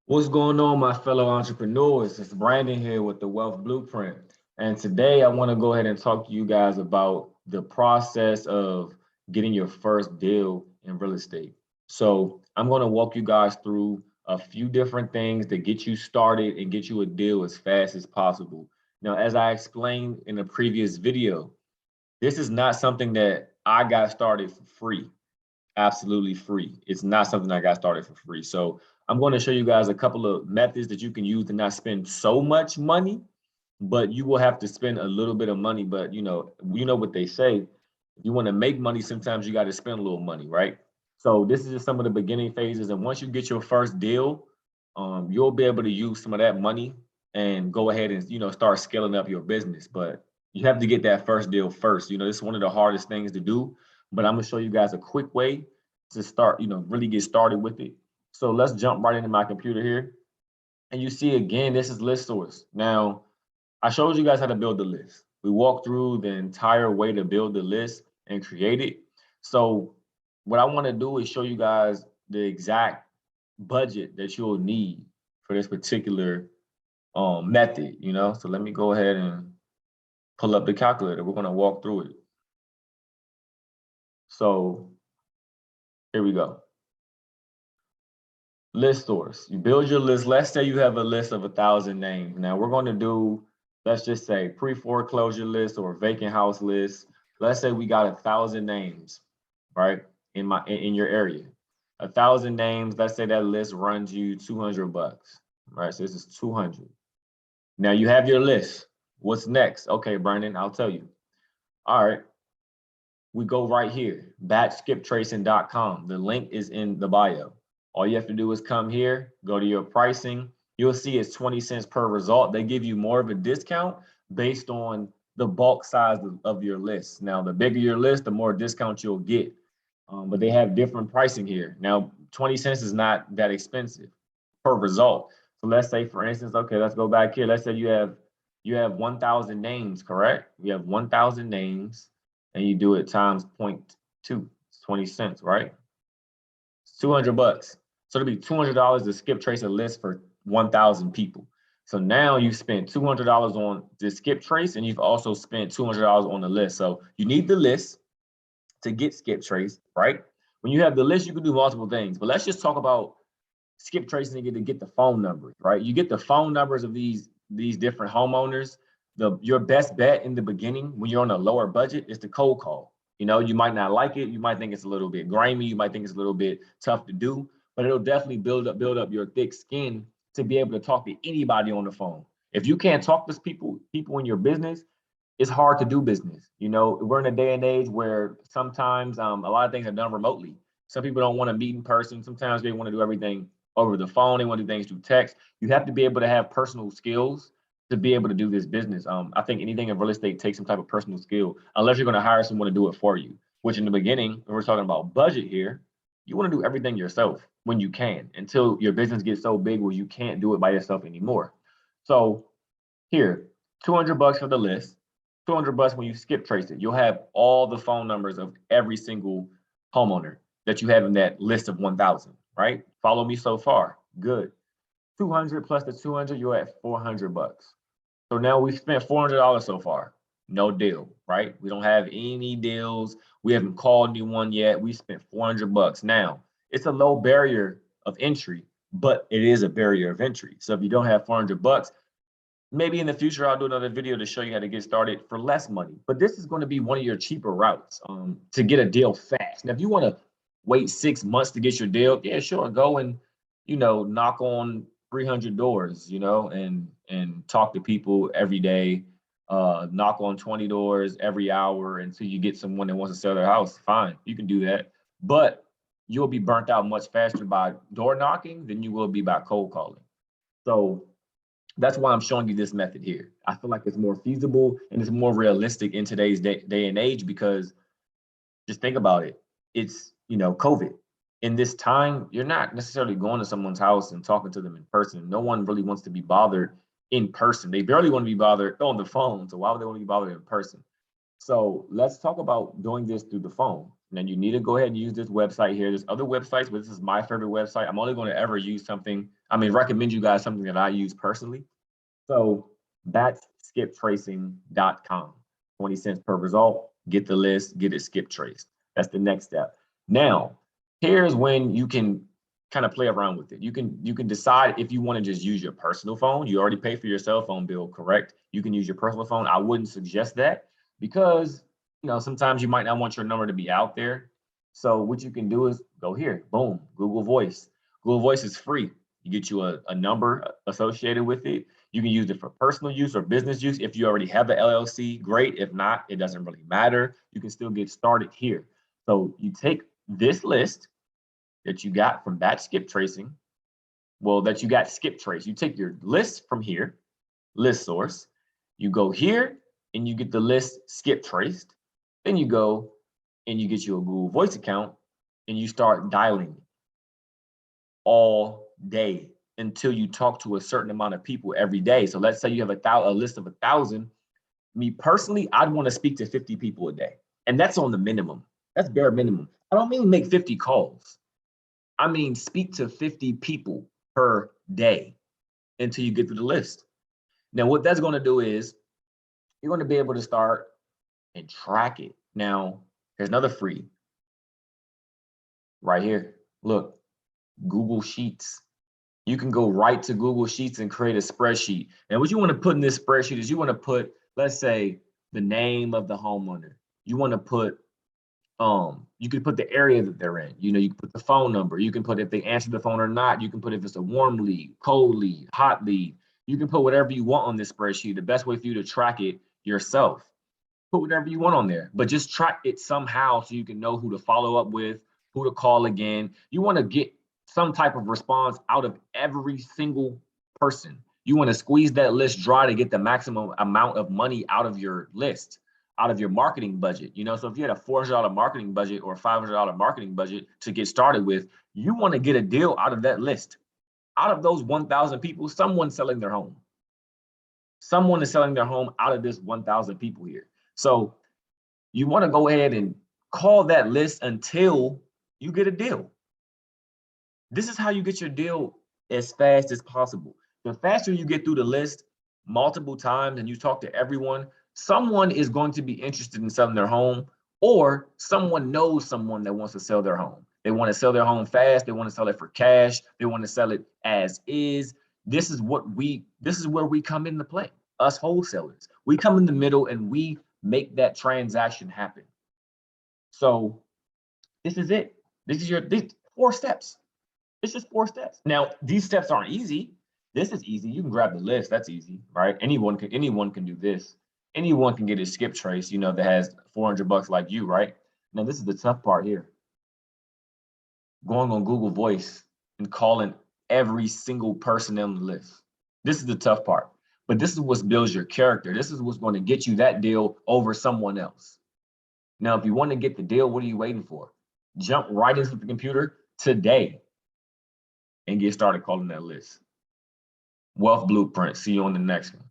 What's going on, my fellow entrepreneurs? It's Brandon here with the Wealth Blueprint. And today I want to go ahead and talk to you guys about the process of getting your first deal in real estate. So I'm going to walk you guys through a few different things that get you started and get you a deal as fast as possible. Now, as I explained in a previous video, this is not something that I got started for free, absolutely free. It's not something I got started for free. So I'm going to show you guys a couple of methods that you can use to not spend so much money, but you will have to spend a little bit of money. But you know what they say. If you want to make money, sometimes you got to spend a little money, right? So this is just some of the beginning phases. And once you get your first deal, you'll be able to use some of that money and go ahead and start scaling up your business. But you have to get that first deal first. This is one of the hardest things to do, but I'm gonna show you guys a quick way to start, really get started with it. So let's jump right into my computer here. And you see again, this is list source. Now, I showed you guys how to build the list. We walked through the entire way to build the list and create it. So what I want to do is show you guys the exact budget that you'll need for this particular method. So let me go ahead and pull up the calculator. We're going to walk through it. So here we go. List source. You build your list. Let's say you have a list of 1,000 names. Now we're going to do, let's just say pre-foreclosure list or vacant house list. Let's say we got 1,000 names, right? In your area. 1,000 names. Let's say that list runs you $200, right? So this is 200. Now you have your list. What's next? Okay, Brandon, I'll tell you. All right. We go right here, batchskiptracing.com. The link is in the bio. All you have to do is come here, go to your pricing. You'll see it's 20 cents per result. They give you more of a discount based on the bulk size of your list. Now, the bigger your list, the more discount you'll get. But they have different pricing here. Now, 20 cents is not that expensive per result. So let's say, for instance, okay, let's go back here. Let's say you have 1,000 names, correct? You have 1,000 names and you do it times 0.2, it's 20 cents, right? It's $200. So it'll be $200 to skip trace a list for 1,000 people. So now you've spent $200 on the skip trace and you've also spent $200 on the list. So you need the list to get skip trace, right? When you have the list, you can do multiple things, but let's just talk about skip tracing to get the phone numbers, right? You get the phone numbers of these different homeowners. Your best bet in the beginning when you're on a lower budget is to cold call. You might not like it. You might think it's a little bit grimy. You might think it's a little bit tough to do, but it'll definitely build up your thick skin to be able to talk to anybody on the phone. If you can't talk to people in your business, it's hard to do business. We're in a day and age where sometimes a lot of things are done remotely. Some people don't want to meet in person. Sometimes they want to do everything over the phone. They want to do things through text. You have to be able to have personal skills to be able to do this business. I think anything in real estate takes some type of personal skill, unless you're going to hire someone to do it for you, which in the beginning, when we're talking about budget here, you want to do everything yourself when you can, until your business gets so big where you can't do it by yourself anymore. So here, $200 for the list, $200 when you skip trace it. You'll have all the phone numbers of every single homeowner that you have in that list of 1,000, right? Follow me so far. Good. 200 plus the 200, you're at $400. So now we've spent $400 so far. No deal, right? We don't have any deals. We haven't called anyone yet. We spent $400. Now, it's a low barrier of entry, but it is a barrier of entry. So if you don't have $400, maybe in the future, I'll do another video to show you how to get started for less money. But this is going to be one of your cheaper routes to get a deal fast. Now, if you want to wait 6 months to get your deal, yeah, sure, go and, knock on 300 doors, and talk to people every day, knock on 20 doors every hour until you get someone that wants to sell their house. Fine, you can do that. But you'll be burnt out much faster by door knocking than you will be by cold calling. So that's why I'm showing you this method here. I feel like it's more feasible and it's more realistic in today's day and age, because just think about it. It's, COVID. In this time, you're not necessarily going to someone's house and talking to them in person. No one really wants to be bothered in person. They barely want to be bothered on the phone. So why would they want to be bothered in person? So let's talk about doing this through the phone. Now you need to go ahead and use this website here. There's other websites, but this is my favorite website. I'm only going to ever use something, recommend you guys something that I use personally. So that's skiptracing.com. 20 cents per result, get the list, get it skip traced. That's the next step. Now, here's when you can kind of play around with it. You can decide if you want to just use your personal phone. You already pay for your cell phone bill, correct? You can use your personal phone. I wouldn't suggest that because sometimes you might not want your number to be out there. So what you can do is go here, boom, Google Voice. Google Voice is free. You get you a number associated with it. You can use it for personal use or business use. If you already have the LLC, great. If not, it doesn't really matter. You can still get started here. So you take this list that you got from that skip tracing, that you got skip trace. You take your list from here, list source, you go here and you get the list skip traced. Then you go and you get you a Google Voice account and you start dialing all day until you talk to a certain amount of people every day. So let's say you have a list of 1,000. Me personally, I'd want to speak to 50 people a day. And that's on the minimum. That's bare minimum. I don't mean make 50 calls. I mean, speak to 50 people per day until you get through the list. Now, what that's going to do is you're going to be able to start and track it. Now, here's another free right here. Look, Google Sheets. You can go right to Google Sheets and create a spreadsheet. And what you want to put in this spreadsheet is you want to put, let's say, the name of the homeowner. You want to put, you can put the area that they're in. You can put the phone number. You can put if they answer the phone or not. You can put if it's a warm lead, cold lead, hot lead. You can put whatever you want on this spreadsheet. The best way for you to track it yourself. Put whatever you want on there, but just track it somehow so you can know who to follow up with, who to call again. You want to get some type of response out of every single person. You want to squeeze that list dry to get the maximum amount of money out of your list, out of your marketing budget. So if you had a $400 marketing budget or $500 marketing budget to get started with, you want to get a deal out of that list. Out of those 1,000 people, someone's selling their home. Someone is selling their home out of this 1,000 people here. So you want to go ahead and call that list until you get a deal. This is how you get your deal as fast as possible. The faster you get through the list multiple times and you talk to everyone, someone is going to be interested in selling their home, or someone knows someone that wants to sell their home. They want to sell their home fast. They want to sell it for cash. They want to sell it as is. This is where we come into play. Us wholesalers, we come in the middle and we make that transaction happen. So this is it. This is these 4 steps. It's just 4 steps. Now, these steps aren't easy. This is easy. You can grab the list. That's easy, right? Anyone can do this. Anyone can get a skip trace, that has $400 like you, right? Now, this is the tough part here. Going on Google Voice and calling every single person on the list. This is the tough part. But this is what builds your character. This is what's going to get you that deal over someone else. Now, if you want to get the deal, what are you waiting for? Jump right into the computer today and get started calling that list. Wealth Blueprint. See you on the next one.